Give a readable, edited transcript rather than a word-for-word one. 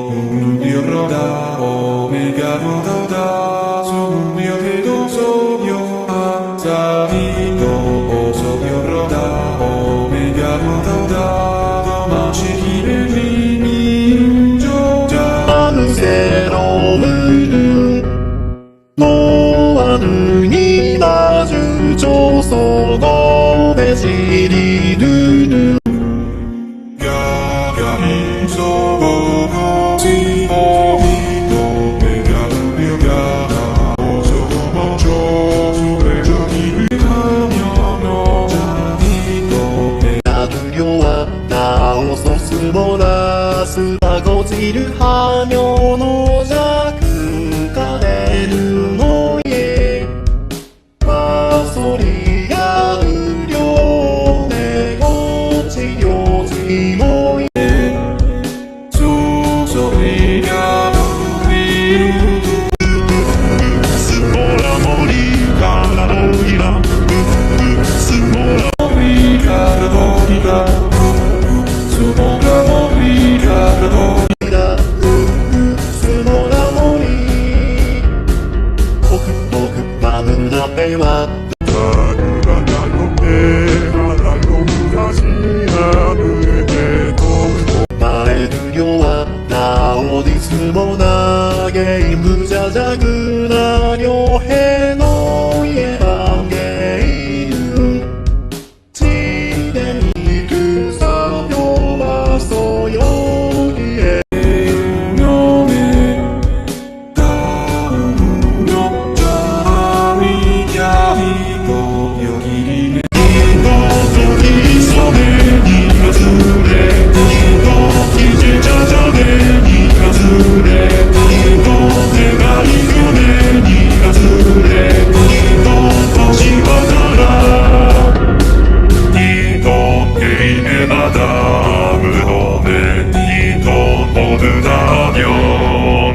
Undio roda, omega roda, sumbio vedo sodio, salito, sodio roda, omega roda, 도마치 기름이 조자. 나는 새로운 노안을 마주쳐서 고배지리는 나오소스모나 스바고지를 하며 노자 그가내는 노예 마소리야 의료내 고치료지 모예 소소리가 우리를 스모라 모리가 나오리라 스모라 모리가 나오리라 앞에와 나의 두려워 나 어디 스모나 게임 부자작은 하려 해 너의 방개이는 지대니 그 사표 와서 여기에 모두 다 아며